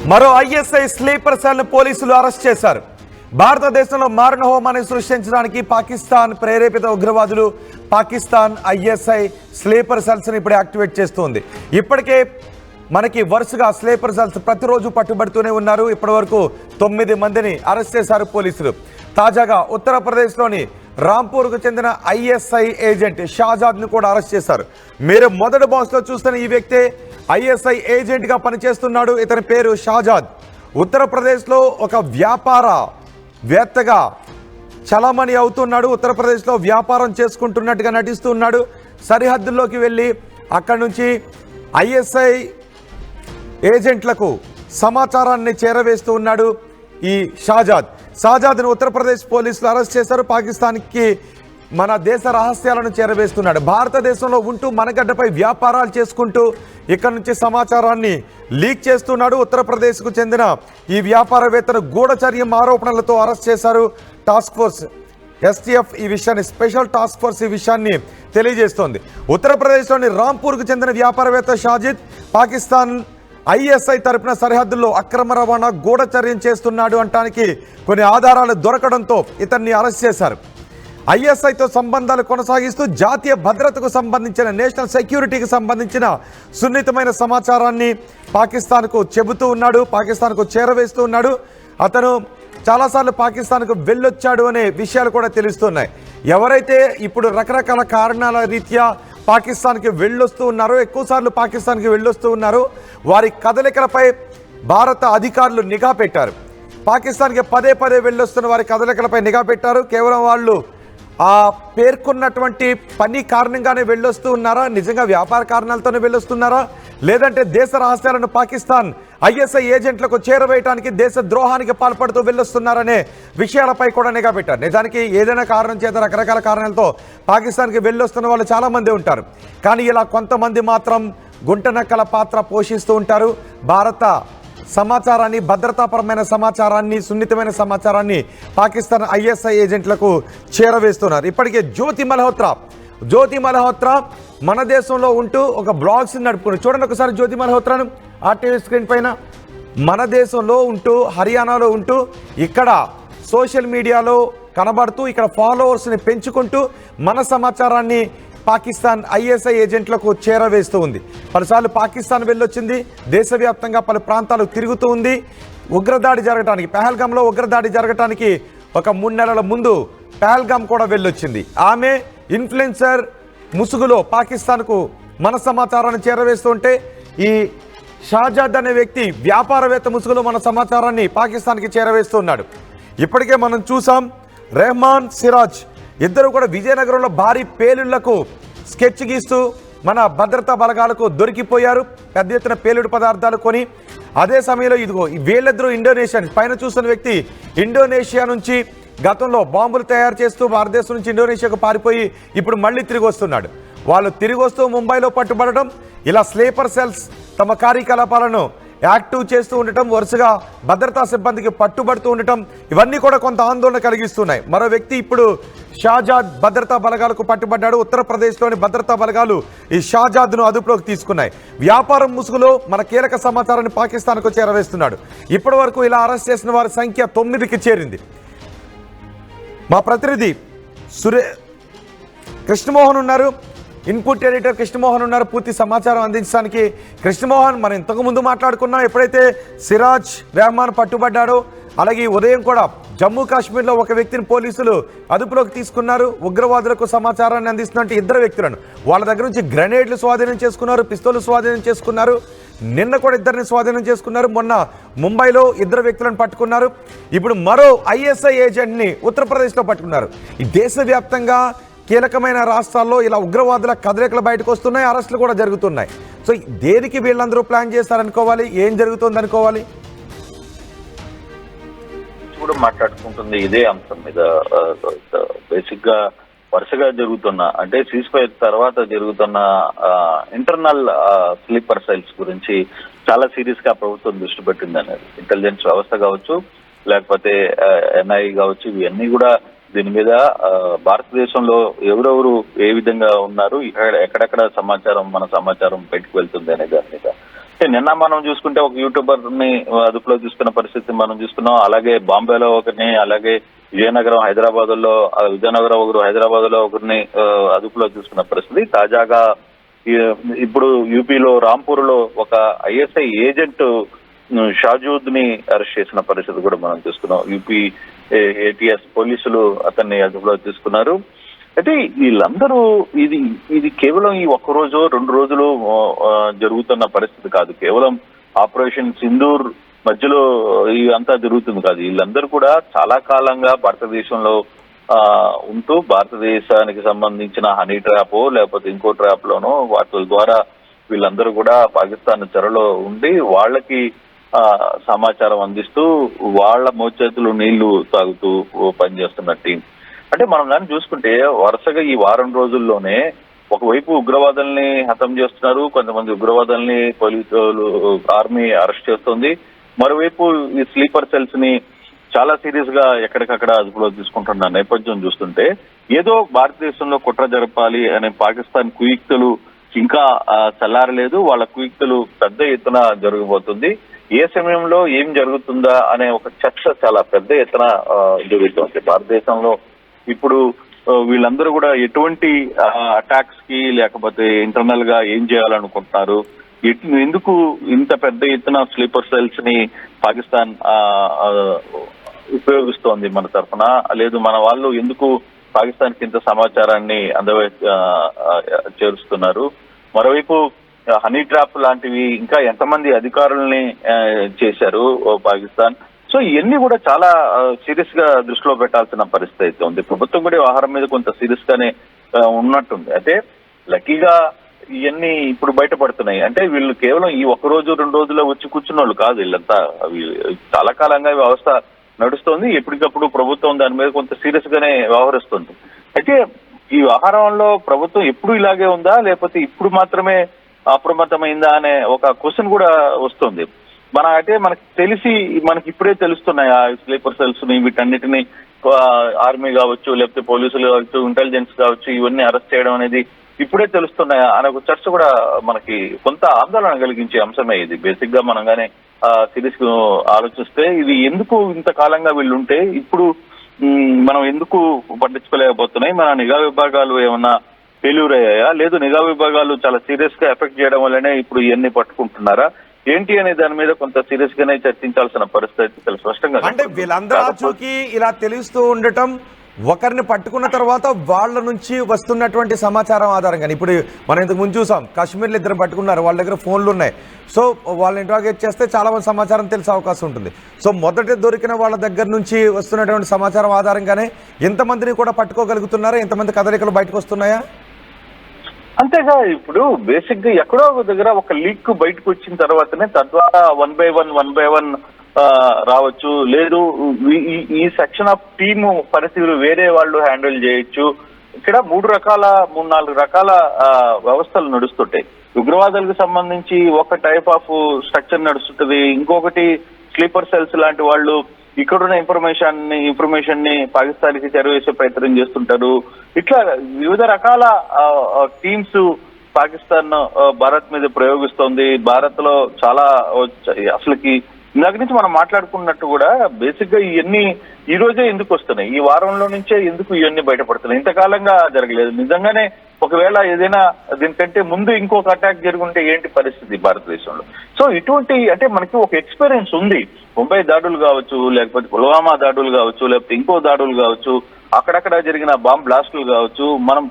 మరో ISI sleeper cell పోలీసులు arrest చేశారు. భారతదేశంలో మారణ హోమాన్ని సృష్టించడానికి పాకిస్తాన్ ప్రేరేపిత ఉగ్రవాదులు పాకిస్తాన్ ఐఎస్ఐ స్లీపర్ సెల్స్ ని ఇప్పుడు యాక్టివేట్ చేస్తుంది. ఇప్పటికే మనకి వరుసగా స్లీపర్ సెల్స్ ప్రతిరోజు పట్టుబడుతూనే ఉన్నారు. ఇప్పటివరకు 9 మందిని అరెస్ట్ చేశారు పోలీసులు. తాజాగా ఉత్తరప్రదేశ్లోని రాంపూర్కు చెందిన ఐఎస్ఐ ఏజెంట్ షాజాద్ ను కూడా అరెస్ట్ చేశారు. మీరు మొదటి బాక్స్ లో చూస్తున్న ఈ వ్యక్తి ఐఎస్ఐ ఏజెంట్ గా పనిచేస్తున్నాడు. ఇతని పేరు షాజాద్. ఉత్తరప్రదేశ్లో ఒక వ్యాపారవేత్తగా చలామణి అవుతున్నాడు. ఉత్తరప్రదేశ్లో వ్యాపారం చేసుకుంటున్నట్టుగా నటిస్తున్నాడు. సరిహద్దుల్లోకి వెళ్ళి అక్కడి నుంచి ఐఎస్ఐ ఏజెంట్లకు సమాచారాన్ని చేరవేస్తూ ఉన్నాడు ఈ షాజాద్ను ఉత్తరప్రదేశ్ పోలీసులు అరెస్ట్ చేశారు. పాకిస్తాన్కి మన దేశ రహస్యాలను చేరవేస్తున్నాడు. భారతదేశంలో ఉంటూ మనగడ్డపై వ్యాపారాలు చేసుకుంటూ ఇక్కడ నుంచి సమాచారాన్ని లీక్ చేస్తున్నాడు. ఉత్తరప్రదేశ్కు చెందిన ఈ వ్యాపారవేత్తను గూఢచర్యం ఆరోపణలతో అరెస్ట్ చేశారు. టాస్క్ ఫోర్స్ ఎస్టీఎఫ్ ఈ విషయాన్ని స్పెషల్ టాస్క్ ఫోర్స్ ఈ విషయాన్ని తెలియజేస్తోంది. ఉత్తరప్రదేశ్లోని రాంపూర్కు చెందిన వ్యాపారవేత్త షాజిద్ పాకిస్తాన్ ఐఎస్ఐ తరపున సరిహద్దుల్లో అక్రమ రవాణా గూఢచర్యం చేస్తున్నాడు అంటానికి కొన్ని ఆధారాలు దొరకడంతో ఇతన్ని అరెస్ట్ చేశారు. ఐఎస్ఐతో సంబంధాలు కొనసాగిస్తూ జాతీయ భద్రతకు సంబంధించిన నేషనల్ సెక్యూరిటీకి సంబంధించిన సున్నితమైన సమాచారాన్ని పాకిస్తాన్కు చెబుతూ ఉన్నాడు, పాకిస్తాన్కు చేరవేస్తూ ఉన్నాడు. అతను చాలాసార్లు పాకిస్తాన్కు వెళ్ళొచ్చాడు అనే విషయాలు కూడా తెలుస్తున్నాయి. ఎవరైతే ఇప్పుడు రకరకాల కారణాల రీత్యా పాకిస్తాన్కి వెళ్ళొస్తూ ఉన్నారో, ఎక్కువసార్లు పాకిస్తాన్కి వెళ్ళొస్తూ ఉన్నారో వారి కదలికలపై భారత అధికారులు నిఘా పెట్టారు. పాకిస్తాన్కి పదే వెళ్ళొస్తున్న వారి కదలికలపై నిఘా పెట్టారు. కేవలం వాళ్ళు ఆ పేర్కొన్నటువంటి పని కారణంగానే వెళ్ళొస్తూ ఉన్నారా, నిజంగా వ్యాపార కారణాలతోనే వెళ్ళొస్తున్నారా, లేదంటే దేశ రహస్యాలను పాకిస్తాన్ ఐఎస్ఐ ఏజెంట్లకు చేరవేయడానికి దేశ ద్రోహానికి పాల్పడుతూ వెళ్ళొస్తున్నారనే విషయాలపై కూడా నిఘా పెట్టారు. నిజానికి ఏదైనా కారణం చేత రకరకాల కారణాలతో పాకిస్తాన్కి వెళ్ళొస్తున్న వాళ్ళు చాలామంది ఉంటారు. కానీ ఇలా కొంతమంది మాత్రం గుంటనక్కల పాత్ర పోషిస్తూ ఉంటారు. భారత సమాచారాన్ని, భద్రతాపరమైన సమాచారాన్ని, సున్నితమైన సమాచారాన్ని పాకిస్తాన్ ఐఎస్ఐ ఏజెంట్లకు చేరవేస్తున్నారు. ఇప్పటికే జ్యోతి మల్హోత్రా మన దేశంలో ఉంటూ ఒక బ్లాగ్స్ నడుపుకుని చూడండి ఒకసారి జ్యోతి మల్హోత్రాను ఆర్టీవీ స్క్రీన్ పైన. మన దేశంలో ఉంటూ హర్యానాలో ఉంటూ ఇక్కడ సోషల్ మీడియాలో కనబడుతూ ఇక్కడ ఫాలోవర్స్ని పెంచుకుంటూ మన సమాచారాన్ని పాకిస్తాన్ ఐఎస్ఐ ఏజెంట్లకు చేరవేస్తూ ఉంది. పలుసార్లు పాకిస్తాన్ వెళ్ళొచ్చింది. దేశవ్యాప్తంగా పలు ప్రాంతాలు తిరుగుతూ ఉంది. ఉగ్రదాడి జరగడానికి, పెహల్గామ్లో ఉగ్రదాడి జరగడానికి ఒక 3 నెలల ముందు పెహల్గామ్ కూడా వెళ్ళొచ్చింది. ఆమె ఇన్ఫ్లుయెన్సర్ ముసుగులో పాకిస్తాన్కు మన సమాచారాన్ని చేరవేస్తుంటే ఈ షాజాద్ అనే వ్యక్తి వ్యాపారవేత్త ముసుగులో మన సమాచారాన్ని పాకిస్తాన్కి చేరవేస్తున్నాడు. ఇప్పటికే మనం చూసాం రెహమాన్ సిరాజ్ ఇద్దరు కూడా విజయనగరంలో భారీ పేలుళ్లకు స్కెచ్ గీస్తూ మన భద్రతా బలగాలకు దొరికిపోయారు. పెద్ద ఎత్తున పేలుడు పదార్థాలు కొని అదే సమయంలో ఇదిగో వీళ్ళిద్దరూ ఇండోనేషియా పైన చూస్తున్న వ్యక్తి ఇండోనేషియా నుంచి గతంలో బాంబులు తయారు చేస్తూ భారతదేశం నుంచి ఇండోనేషియాకు పారిపోయి ఇప్పుడు మళ్ళీ తిరిగి వస్తున్నాడు. వాళ్ళు తిరిగి వస్తూ ముంబైలో పట్టుబడటం, ఇలా స్లీపర్ సెల్స్ తమ కార్యకలాపాలను యాక్టివ్ చేస్తూ ఉండటం, వరుసగా భద్రతా సిబ్బందికి పట్టుబడుతూ ఉండటం, ఇవన్నీ కూడా కొంత ఆందోళన కలిగిస్తున్నాయి. మరో వ్యక్తి ఇప్పుడు షాజాద్ భద్రతా బలగాలకు పట్టుబడ్డాడు. ఉత్తరప్రదేశ్లోని భద్రతా బలగాలు ఈ షాజాద్ను అదుపులోకి తీసుకున్నాయి. వ్యాపారం ముసుగులో మన కీలక సమాచారాన్ని పాకిస్తాన్కు చేరవేస్తున్నాడు. ఇప్పటి వరకు ఇలా అరెస్ట్ చేసిన వారి సంఖ్య 9కి చేరింది. మా ప్రతినిధి కృష్ణమోహన్ ఉన్నారు, ఇన్పుట్ ఎడిటర్ కృష్ణమోహన్ ఉన్నారు పూర్తి సమాచారం అందించడానికి. కృష్ణమోహన్, మనం ఇంతకుముందు మాట్లాడుకున్నాం ఎప్పుడైతే సిరాజ్ రెహమాన్ పట్టుబడ్డాడో, అలాగే ఉదయం కూడా జమ్మూ కాశ్మీర్లో ఒక వ్యక్తిని పోలీసులు అదుపులోకి తీసుకున్నారు. ఉగ్రవాదులకు సమాచారాన్ని అందిస్తున్నట్టు 2 వ్యక్తులను వాళ్ళ దగ్గర నుంచి గ్రెనేడ్లు స్వాధీనం చేసుకున్నారు, పిస్తోలు స్వాధీనం చేసుకున్నారు. నిన్న కూడా 2ని స్వాధీనం చేసుకున్నారు. మొన్న ముంబైలో 2 వ్యక్తులను పట్టుకున్నారు. ఇప్పుడు మరో ఐఎస్ఐ ఏజెంట్ని ఉత్తరప్రదేశ్లో పట్టుకున్నారు. ఈ దేశవ్యాప్తంగా కీలకమైన రాష్ట్రాల్లో ఇలా ఉగ్రవాదుల కదలికలు బయటకు వస్తున్నాయి, అరెస్టులు కూడా జరుగుతున్నాయి. సో దేనికి వీళ్ళందరూ ప్లాన్ చేస్తారనుకోవాలి, ఏం జరుగుతుంది అనుకోవాలి? కూడా మాట్లాడుకుంటుంది ఇదే అంశం మీద. బేసిక్ గా వరుసగా జరుగుతున్న, అంటే సీజ్ ఫైర్ తర్వాత జరుగుతున్న ఇంటర్నల్ స్లీపర్ సెల్స్ గురించి చాలా సీరియస్ గా ప్రభుత్వం దృష్టి పెట్టింది అనేది. ఇంటెలిజెన్స్ వ్యవస్థ కావచ్చు, లేకపోతే ఎన్ఐ కావచ్చు, ఇవన్నీ కూడా దీని మీద భారతదేశంలో ఎవరెవరు ఏ విధంగా ఉన్నారు, ఎక్కడెక్కడ మన సమాచారం బయటకు వెళ్తుంది అనే దాని మీద నిన్న మనం చూసుకుంటే ఒక యూట్యూబర్ ని అదుపులో తీసుకున్న పరిస్థితి మనం చూస్తున్నాం. అలాగే బాంబేలో ఒకరిని, అలాగే విజయనగరం ఒకరు, హైదరాబాద్ లో ఒకరిని అదుపులో తీసుకున్న పరిస్థితి. తాజాగా ఇప్పుడు యూపీలో రాంపూర్ లో ఒక ఐఎస్ఐ ఏజెంట్ షాజూద్ ని అరెస్ట్ చేసిన పరిస్థితి కూడా మనం చూస్తున్నాం. యూపీ ఏటీఎస్ పోలీసులు అతన్ని అదుపులో తీసుకున్నారు. అయితే వీళ్ళందరూ ఇది కేవలం ఈ ఒక్క రోజు 2 రోజులు జరుగుతున్న పరిస్థితి కాదు. కేవలం ఆపరేషన్ సింధూర్ మధ్యలో ఇదంతా జరుగుతుంది కాదు. వీళ్ళందరూ కూడా చాలా కాలంగా భారతదేశంలో ఉంటూ భారతదేశానికి సంబంధించిన హనీ ట్రాప్ లేకపోతే ఇంకో ట్రాప్ లోనో వాటి ద్వారా వీళ్ళందరూ కూడా పాకిస్తాన్ చెరలో ఉండి వాళ్ళకి సమాచారం అందిస్తూ వాళ్ళ మోచేతులు నీళ్లు తాగుతూ పనిచేస్తున్న టీం. అంటే మనం కానీ చూసుకుంటే వరుసగా ఈ వారం రోజుల్లోనే ఒకవైపు ఉగ్రవాదుల్ని హతం చేస్తున్నారు, కొంతమంది ఉగ్రవాదుల్ని పోలీసులు ఆర్మీ అరెస్ట్ చేస్తుంది. మరోవైపు ఈ స్లీపర్ సెల్స్ ని చాలా సీరియస్ గా ఎక్కడికక్కడ అదుపులో తీసుకుంటున్న నేపథ్యం చూస్తుంటే ఏదో భారతదేశంలో కుట్ర జరపాలి అనే పాకిస్తాన్ కుయుక్తులు ఇంకా చల్లారలేదు. వాళ్ళ కుయుక్తులు పెద్ద ఎత్తున జరగబోతుంది. ఏ సమయంలో ఏం జరుగుతుందా అనే ఒక చర్చ చాలా పెద్ద ఎత్తున జరుగుతుంది భారతదేశంలో. ఇప్పుడు వీళ్ళందరూ కూడా ఎటువంటి అటాక్స్ కి లేకపోతే ఇంటర్నల్ గా ఏం చేయాలనుకుంటున్నారు, ఎందుకు ఇంత పెద్ద ఎత్తున స్లీపర్ సెల్స్ ని పాకిస్తాన్ ఉపయోగిస్తోంది మన తరఫున, లేదు మన వాళ్ళు ఎందుకు పాకిస్తాన్ కి ఇంత సమాచారాన్ని చేరుస్తున్నారు, మరోవైపు హనీ ట్రాప్ లాంటివి ఇంకా ఎంతమంది అధికారుల్ని చేశారు పాకిస్తాన్. సో ఇవన్నీ కూడా చాలా సీరియస్ గా దృష్టిలో పెట్టాల్సిన పరిస్థితి అయితే ఉంది. ప్రభుత్వం కూడా వ్యవహారం మీద కొంత సీరియస్ గానే ఉన్నట్టుంది. అయితే లక్కీగా ఇవన్నీ ఇప్పుడు బయటపడుతున్నాయి. అంటే వీళ్ళు కేవలం ఈ 1 రోజు 2 రోజుల్లో వచ్చి కూర్చున్న వాళ్ళు కాదు. వీళ్ళంతా చాలా కాలంగా వ్యవస్థ నడుస్తోంది. ఎప్పటికప్పుడు ప్రభుత్వం దాని మీద కొంత సీరియస్ గానే వ్యవహరిస్తుంది. అయితే ఈ వ్యవహారంలో ప్రభుత్వం ఎప్పుడు ఇలాగే ఉందా లేకపోతే ఇప్పుడు మాత్రమే అప్రమత్తమైందా అనే ఒక క్వశ్చన్ కూడా వస్తుంది. మనకి తెలిసి మనకి ఇప్పుడే తెలుస్తున్నాయి ఆ స్లీపర్ సెల్స్ ని, వీటన్నిటిని ఆర్మీ కావచ్చు లేకపోతే పోలీసులు కావచ్చు ఇంటెలిజెన్స్ కావచ్చు ఇవన్నీ అరెస్ట్ చేయడం అనేది ఇప్పుడే తెలుస్తున్నాయా అనే ఒక చర్చ కూడా మనకి కొంత ఆందోళన కలిగించే అంశమే ఇది. బేసిక్ గా మనం గానే సీరియస్ ఆలోచిస్తే ఇది ఎందుకు ఇంతకాలంగా వీళ్ళుంటే ఇప్పుడు మనం ఎందుకు పట్టించుకోలేకపోతున్నాయి, మన నిఘా విభాగాలు ఏమన్నా ఫెయిల్యూర్ అయ్యాయా, లేదు నిఘా విభాగాలు చాలా సీరియస్ గా ఎఫెక్ట్ చేయడం వల్లనే ఇప్పుడు ఇవన్నీ పట్టుకుంటున్నారా ఏంటి అనే దాని మీద కొంత సీరియస్ గానే చర్చించాల్సిన పరిస్థితి చాలా స్పష్టంగా. అంటే వీళ్ళందరూ ఆచూకీ ఇలా తెలుస్తూ ఉండటం, ఒకరిని పట్టుకున్న తర్వాత వాళ్ళ నుంచి వస్తున్నటువంటి సమాచారం ఆధారంగా. ఇప్పుడు మనం ఇంతకు ముందు చూసాం కాశ్మీర్లో 2 పట్టుకున్నారు, వాళ్ళ దగ్గర ఫోన్లు ఉన్నాయి. సో వాళ్ళని ఇంట్రాగేట్ చేస్తే చాలా మంది సమాచారం తెలిసే అవకాశం ఉంటుంది. సో మొదట దొరికిన వాళ్ళ దగ్గర నుంచి వస్తున్నటువంటి సమాచారం ఆధారంగానే ఎంతమందిని కూడా పట్టుకోగలుగుతున్నారా, ఎంతమంది కదలికలు బయటకు వస్తున్నాయా? అంతేగా ఇప్పుడు బేసిక్ గా ఎక్కడో ఒక దగ్గర ఒక లీక్ బయటకు వచ్చిన తర్వాతనే తద్వారా 1 by 1 రావచ్చు, లేదు ఈ సెక్షన్ ఆఫ్ టీమ్ పరిస్థితులు వేరే వాళ్ళు హ్యాండిల్ చేయొచ్చు. ఇక్కడ 3-4 రకాల వ్యవస్థలు నడుస్తుంటాయి. ఉగ్రవాదాలకు సంబంధించి ఒక టైప్ ఆఫ్ స్ట్రక్చర్ నడుస్తుంటది, ఇంకొకటి స్లీపర్ సెల్స్ లాంటి వాళ్ళు ఇక్కడున్న ఇన్ఫర్మేషన్ ని పాకిస్తాన్ కి చేరవేసే ప్రయత్నం చేస్తుంటారు. ఇట్లా వివిధ రకాల టీమ్స్ పాకిస్తాన్ భారత్ మీద ప్రయోగిస్తోంది. భారత్ లో చాలా అసలుకి ఇందాక నుంచి మనం మాట్లాడుకున్నట్టు కూడా బేసిక్ గా ఇవన్నీ ఈ రోజే ఎందుకు వస్తున్నాయి, ఈ వారంలో నుంచే ఎందుకు ఇవన్నీ బయటపడుతున్నాయి, ఇంతకాలంగా జరగలేదు. నిజంగానే ఒకవేళ ఏదైనా దీనికంటే ముందు ఇంకొక అటాక్ జరుగుంటే ఏంటి పరిస్థితి భారతదేశంలో? సో ఇటువంటి అంటే మనకి ఒక ఎక్స్పీరియన్స్ ఉంది. ముంబై దాడులు కావచ్చు, లేకపోతే పుల్వామా దాడులు కావచ్చు, లేకపోతే ఇంకో దాడులు కావచ్చు, అక్కడక్కడ జరిగిన బాంబ్ బ్లాస్టులు కావచ్చు, మనం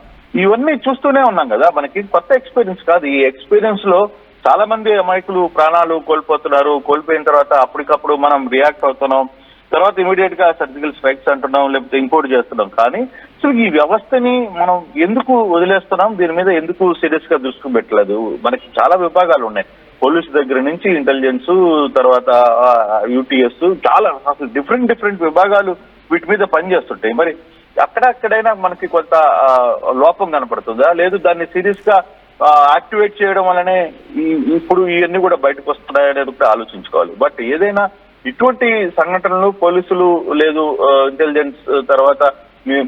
ఇవన్నీ చూస్తూనే ఉన్నాం కదా. మనకి కొత్త ఎక్స్పీరియన్స్ కాదు. ఈ ఎక్స్పీరియన్స్ లో చాలా మంది అమాయకులు ప్రాణాలు కోల్పోతున్నారు. కోల్పోయిన తర్వాత అప్పటికప్పుడు మనం రియాక్ట్ అవుతున్నాం, తర్వాత ఇమీడియట్ గా సర్జికల్ స్ట్రైక్స్ అంటున్నాం, లేకపోతే ఇంపోర్ట్ చేస్తున్నాం. కానీ సో ఈ వ్యవస్థని మనం ఎందుకు వదిలేస్తున్నాం, దీని మీద ఎందుకు సీరియస్ గా దృష్టి పెట్టలేదు? మనకి చాలా విభాగాలు ఉన్నాయి, పోలీసు దగ్గర నుంచి ఇంటెలిజెన్స్, తర్వాత యూటీఎస్, చాలా అసలు డిఫరెంట్ విభాగాలు వీటి మీద పనిచేస్తుంటాయి. మరి అక్కడైనా మనకి కొంత లోపం కనపడుతుందా, లేదు దాన్ని సీరియస్ గా యాక్టివేట్ చేయడం వల్లనే ఇప్పుడు ఇవన్నీ కూడా బయటకు వస్తున్నాయనేది కూడా ఆలోచించుకోవాలి. బట్ ఏదైనా ఇటువంటి సంఘటనలు పోలీసులు లేదు ఇంటెలిజెన్స్ తర్వాత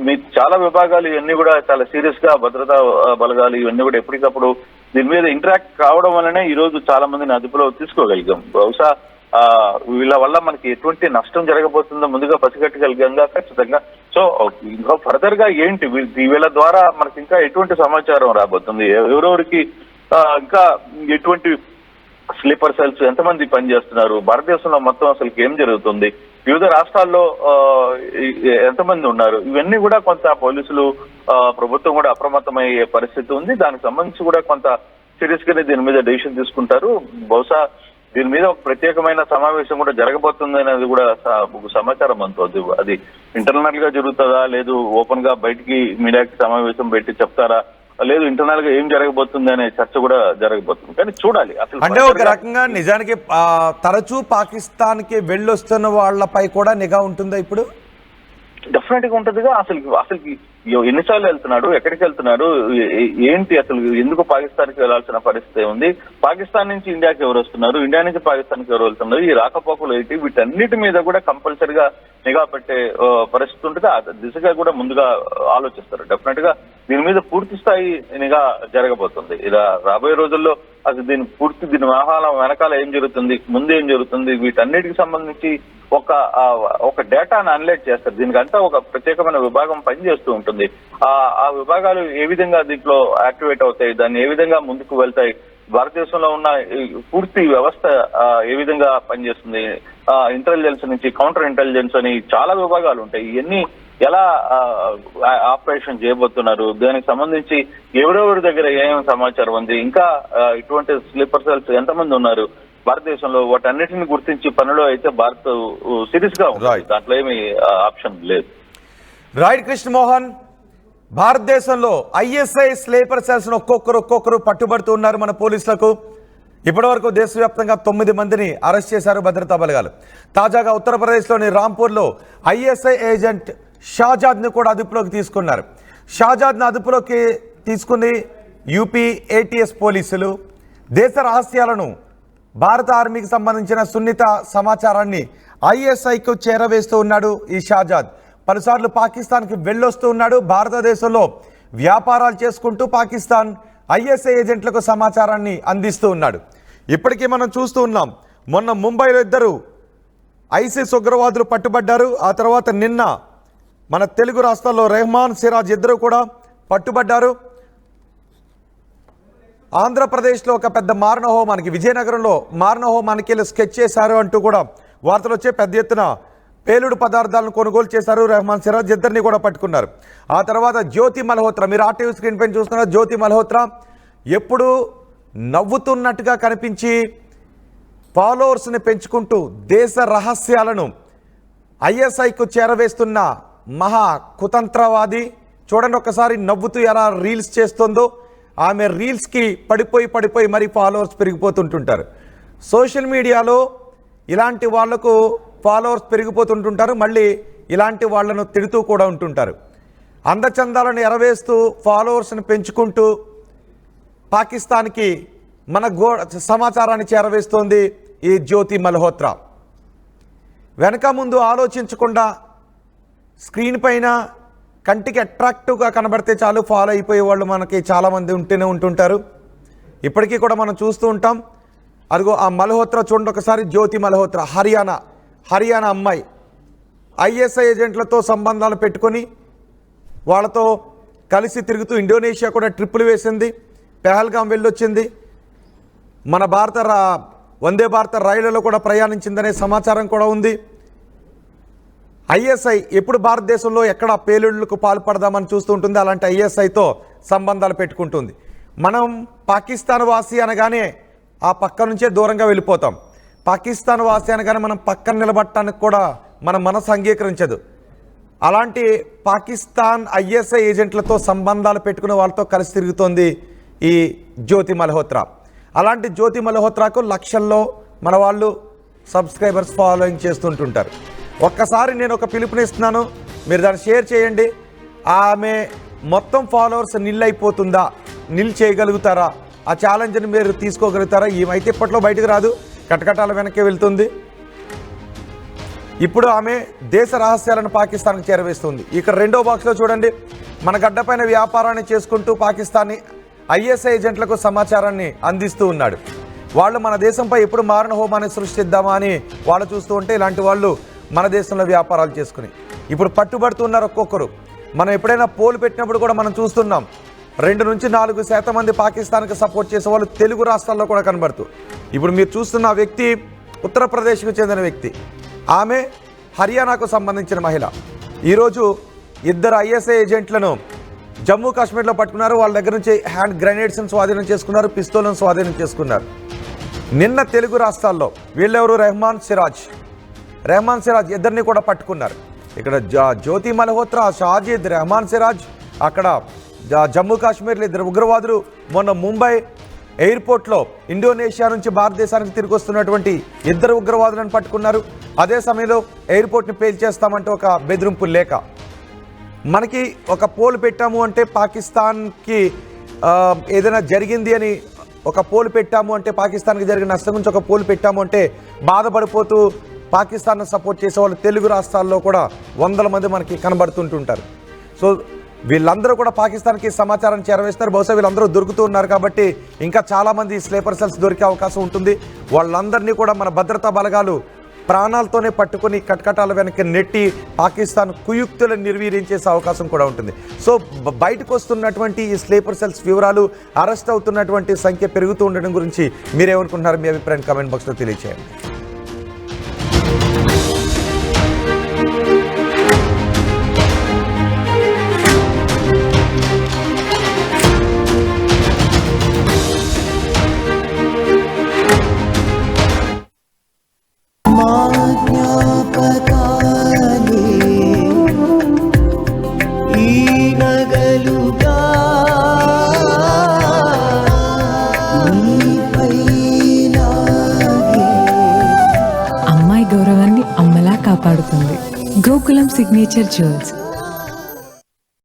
మీ చాలా విభాగాలు ఇవన్నీ కూడా చాలా సీరియస్ గా భద్రతా బలగాలు ఇవన్నీ కూడా ఎప్పటికప్పుడు దీని మీద ఇంటరాక్ట్ కావడం వల్లనే ఈ రోజు చాలా మందిని అదుపులో తీసుకోగలిగాం. బహుశా వీళ్ళ వల్ల మనకి ఎటువంటి నష్టం జరగబోతుందో ముందుగా పసిగట్టగలిగాంగా ఖచ్చితంగా. సో ఇంకా ఫర్దర్ గా ఏంటి వీళ్ళ ద్వారా మనకి ఇంకా ఎటువంటి సమాచారం రాబోతుంది, ఎవరెవరికి ఇంకా ఎటువంటి స్లీపర్ సెల్స్ ఎంతమంది పనిచేస్తున్నారు, భారతదేశంలో మొత్తం అసలు ఏం జరుగుతుంది, వివిధ రాష్ట్రాల్లో ఎంతమంది ఉన్నారు, ఇవన్నీ కూడా కొంత పోలీసులు ప్రభుత్వం కూడా అప్రమత్తమయ్యే పరిస్థితి ఉంది. దానికి సంబంధించి కూడా కొంత సీరియస్ గానే దీని మీద డెసిషన్ తీసుకుంటారు. బహుశా దీని మీద ఒక ప్రత్యేకమైన సమావేశం కూడా జరగబోతుంది అనేది కూడా సమాచారం అందుతుంది. అది ఇంటర్నల్ గా జరుగుతుందా, లేదు ఓపెన్ గా బయటికి మీడియాకి సమావేశం పెట్టి చెప్తారా, లేదు ఇంటర్నల్ గా ఏం జరగబోతుంది అనే చర్చ కూడా జరగబోతుంది. కానీ చూడాలి అసలు. అంటే ఒక రకంగా నిజానికి తరచూ పాకిస్తాన్ కి వెళ్ళొస్తున్న వాళ్ళపై కూడా నిఘా ఉంటుందా ఇప్పుడు? డెఫినెట్ గా ఉంటుందిగా. అసలు ఎన్నిసార్లు వెళ్తున్నాడు, ఎక్కడికి వెళ్తున్నాడు, ఏంటి అసలు, ఎందుకు పాకిస్తాన్ కి వెళ్లాల్సిన పరిస్థితి ఉంది, పాకిస్తాన్ నుంచి ఇండియాకి ఎవరు వస్తున్నారు, ఇండియా నుంచి పాకిస్తాన్ కి ఎవరు వెళ్తున్నారు, ఈ రాకపోకలు ఏంటి, వీటన్నిటి మీద కూడా కంపల్సరిగా నిఘా పెట్టే పరిస్థితి ఉంటుంది. ఆ దిశగా కూడా ముందుగా ఆలోచిస్తారు. డెఫినెట్ గా దీని మీద పూర్తి స్థాయి నిఘా జరగబోతుంది. ఇలా రాబోయే రోజుల్లో అసలు దీని వెనకాల ఏం జరుగుతుంది, ముందు ఏం జరుగుతుంది, వీటన్నిటికి సంబంధించి ఒక డేటాను అనలైజ్ చేస్తారు. దీనికంతా ఒక ప్రత్యేకమైన విభాగం పనిచేస్తూ ఉంటుంది. ఆ విభాగాలు ఏ విధంగా దీంట్లో యాక్టివేట్ అవుతాయి, దాన్ని ఏ విధంగా ముందుకు వెళ్తాయి, భారతదేశంలో ఉన్న పూర్తి వ్యవస్థ ఏ విధంగా పనిచేస్తుంది, ఇంటెలిజెన్స్ నుంచి కౌంటర్ ఇంటెలిజెన్స్ అని చాలా విభాగాలు ఉంటాయి. ఇవన్నీ ఎలా ఆపరేషన్ చేయబోతున్నారు, దానికి సంబంధించి ఎవరెవరి దగ్గర ఏమేమి సమాచారం ఉంది, ఇంకా ఇటువంటి స్లీపర్ సెల్స్ ఎంతమంది ఉన్నారు భారతదేశంలో, వాటన్నిటిని గుర్తించి పనిలో అయితే భారత్ సీరియస్ గా ఉంది. దాంట్లో ఏమి ఆప్షన్ లేదు. రైట్ కృష్ణమోహన్, భారతదేశంలో ఐఎస్ఐ స్లీపర్ సెల్స్ ఒక్కొక్కరు పట్టుబడుతూ ఉన్నారు మన పోలీసులకు. ఇప్పటివరకు దేశవ్యాప్తంగా 9 మందిని అరెస్ట్ చేశారు భద్రతా బలగాలు. తాజాగా ఉత్తరప్రదేశ్లోని రాంపూర్లో ఐఎస్ఐ ఏజెంట్ షాజాద్ను కూడా అదుపులోకి తీసుకున్నారు. షాజాద్ను అదుపులోకి తీసుకుని యూపీ ఏటీఎస్ పోలీసులు దేశ రహస్యాలను, భారత ఆర్మీకి సంబంధించిన సున్నిత సమాచారాన్ని ఐఎస్ఐకు చేరవేస్తూ ఉన్నాడు ఈ షాజాద్. పలుసార్లు పాకిస్తాన్కి వెళ్ళొస్తూ ఉన్నాడు. భారతదేశంలో వ్యాపారాలు చేసుకుంటూ పాకిస్తాన్ ఐఎస్ఐ ఏజెంట్లకు సమాచారాన్ని అందిస్తూ ఉన్నాడు. ఇప్పటికీ మనం చూస్తూ ఉన్నాం, మొన్న ముంబైలో 2 ఐసిస్ ఉగ్రవాదులు పట్టుబడ్డారు. ఆ తర్వాత నిన్న మన తెలుగు రాష్ట్రాల్లో రెహమాన్, సిరాజ్ 2 కూడా పట్టుబడ్డారు. ఆంధ్రప్రదేశ్లో ఒక పెద్ద మారణహోమానికి, విజయనగరంలో మారణహోమానికి స్కెచ్ చేశారు అంటూ కూడా వార్తలు వచ్చే, పెద్ద ఎత్తున పేలుడు పదార్థాలను కొనుగోలు చేశారు. రెహమాన్, సిరాజ్ 2 కూడా పట్టుకున్నారు. ఆ తర్వాత జ్యోతి మల్హోత్రా, మీరు ఆర్టీవీ స్క్రీన్ పైన చూస్తున్నారు. జ్యోతి మల్హోత్రా ఎప్పుడు నవ్వుతున్నట్టుగా కనిపించి ఫాలోవర్స్ని పెంచుకుంటూ దేశ రహస్యాలను ఐఎస్ఐకు చేరవేస్తున్న మహా కుతంత్రవాది. చూడండి ఒకసారి నవ్వుతూ ఎలా రీల్స్ చేస్తుందో. ఆమె రీల్స్కి పడిపోయి మరి ఫాలోవర్స్ పెరిగిపోతుంటుంటారు. సోషల్ మీడియాలో ఇలాంటి వాళ్లకు ఫాలోవర్స్ పెరిగిపోతుంటుంటారు, మళ్ళీ ఇలాంటి వాళ్లను తిడుతూ కూడా ఉంటుంటారు. అందచందాలను ఎరవేస్తూ ఫాలోవర్స్ని పెంచుకుంటూ పాకిస్తాన్కి మన సమాచారాన్ని చేరవేస్తోంది ఈ జ్యోతి మల్హోత్రా. వెనక ముందు ఆలోచించకుండా స్క్రీన్ పైన కంటికి అట్రాక్టివ్గా కనబడితే చాలు ఫాలో అయిపోయే వాళ్ళు మనకి చాలామంది ఉంటుంటారు. ఇప్పటికీ కూడా మనం చూస్తూ ఉంటాం. అదిగో ఆ మల్హోత్రా చూడండి ఒకసారి. జ్యోతి మల్హోత్రా హర్యానా అమ్మాయి ఐఎస్ఐ ఏజెంట్లతో సంబంధాలు పెట్టుకొని వాళ్ళతో కలిసి తిరుగుతూ ఇండోనేషియా కూడా ట్రిప్పులు వేసింది, పెహల్గాం వెళ్ళొచ్చింది, మన వందే భారత రైళ్లలో కూడా ప్రయాణించిందనే సమాచారం కూడా ఉంది. ఐఎస్ఐ ఎప్పుడు భారతదేశంలో ఎక్కడ పేలుళ్లకు పాల్పడదామని చూస్తూ ఉంటుంది, అలాంటి ఐఎస్ఐతో సంబంధాలు పెట్టుకుంటుంది. మనం పాకిస్తాన్ వాసి అనగానే ఆ పక్క నుంచే దూరంగా వెళ్ళిపోతాం. పాకిస్తాన్ వాసి అనగానే మనం పక్కన నిలబడటానికి కూడా మన మనసు అంగీకరించదు. అలాంటి పాకిస్తాన్ ఐఎస్ఐ ఏజెంట్లతో సంబంధాలు పెట్టుకునే వాళ్ళతో కలిసి తిరుగుతోంది ఈ జ్యోతి మల్హోత్రా. అలాంటి జ్యోతి మల్హోత్రాకు లక్షల్లో మన వాళ్ళు సబ్స్క్రైబర్స్ ఫాలోయింగ్ చేస్తుంటుంటారు. ఒక్కసారి నేను ఒక పిలుపునిస్తున్నాను, మీరు దాన్ని షేర్ చేయండి. ఆమె మొత్తం ఫాలోవర్స్ అయిపోతుందా, చేయగలుగుతారా, ఆ ఛాలెంజ్ని మీరు తీసుకోగలుగుతారా? ఈమెయితే ఇప్పట్లో బయటకు రాదు, కటకటాల వెనక్కి వెళ్తుంది. ఇప్పుడు ఆమె దేశ రహస్యాలను పాకిస్తాన్కి చేరవేస్తుంది. ఇక్కడ 2వ బాక్స్లో చూడండి, మన గడ్డపైన వ్యాపారాన్ని చేసుకుంటూ పాకిస్తాన్ని ఐఎస్ఐ ఏజెంట్లకు సమాచారాన్ని అందిస్తూ ఉన్నాడు. వాళ్ళు మన దేశంపై ఎప్పుడు మారణ హోమాన్ని సృష్టిద్దామా అని వాళ్ళు చూస్తూ ఉంటే ఇలాంటి వాళ్ళు మన దేశంలో వ్యాపారాలు చేసుకుని ఇప్పుడు పట్టుబడుతున్నారు ఒక్కొక్కరు. మనం ఎప్పుడైనా పోలు పెట్టినప్పుడు కూడా మనం చూస్తున్నాం 2 నుంచి 4% మంది పాకిస్తాన్కి సపోర్ట్ చేసే వాళ్ళు తెలుగు రాష్ట్రాల్లో కూడా కనబడుతూ. ఇప్పుడు మీరు చూస్తున్న వ్యక్తి ఉత్తరప్రదేశ్కు చెందిన వ్యక్తి, ఆమె హర్యానాకు సంబంధించిన మహిళ. ఈరోజు 2 ఐఎస్ఐ ఏజెంట్లను జమ్మూ కాశ్మీర్లో పట్టుకున్నారు. వాళ్ళ దగ్గర నుంచి హ్యాండ్ గ్రెనేడ్స్ని స్వాధీనం చేసుకున్నారు, పిస్తోలను స్వాధీనం చేసుకున్నారు. నిన్న తెలుగు రాష్ట్రాల్లో వీళ్ళెవరు, రెహమాన్ సిరాజ్ ఇద్దరిని కూడా పట్టుకున్నారు. ఇక్కడ జ్యోతి మల్హోత్రా, షాజిద్, రెహమాన్ సిరాజ్, అక్కడ జమ్మూ కాశ్మీర్లో 2 ఉగ్రవాదులు మొన్న ముంబై ఎయిర్పోర్ట్లో ఇండోనేషియా నుంచి భారతదేశానికి తిరిగి వస్తున్నటువంటి 2 ఉగ్రవాదులను పట్టుకున్నారు. అదే సమయంలో ఎయిర్పోర్ట్ని పేల్చేస్తామంటే ఒక బెదిరింపు లేక మనకి ఒక పోల్ పెట్టాము అంటే పాకిస్తాన్కి ఏదైనా జరిగింది అని ఒక పోల్ పెట్టాము అంటే పాకిస్తాన్కి జరిగిన నష్టం గురించి ఒక పోల్ పెట్టాము అంటే బాధపడిపోతూ పాకిస్తాన్ను సపోర్ట్ చేసే వాళ్ళు తెలుగు రాష్ట్రాల్లో కూడా 100 మంది మనకి కనబడుతుంటుంటారు. సో వీళ్ళందరూ కూడా పాకిస్తాన్కి సమాచారం చేరవేస్తారు. బహుశా వీళ్ళందరూ దొరుకుతూ ఉన్నారు కాబట్టి ఇంకా చాలామంది స్లీపర్ సెల్స్ దొరికే అవకాశం ఉంటుంది. వాళ్ళందరినీ కూడా మన భద్రతా బలగాలు ప్రాణాలతోనే పట్టుకొని కటకటాల వెనక్కి నెట్టి పాకిస్తాన్ కుయుక్తులను నిర్వీర్యించేసే అవకాశం కూడా ఉంటుంది. సో బయటకు వస్తున్నటువంటి ఈ స్లీపర్ సెల్స్ వివరాలు, అరెస్ట్ అవుతున్నటువంటి సంఖ్య పెరుగుతూ ఉండడం గురించి మీరేమనుకుంటున్నారు? మీ అభిప్రాయం కామెంట్ బాక్స్లో తెలియజేయండి. అమ్మాయి గౌరవాన్ని అమ్మలా కాపాడుతుంది గోకులం సిగ్నేచర్ జ్యువెల్స్.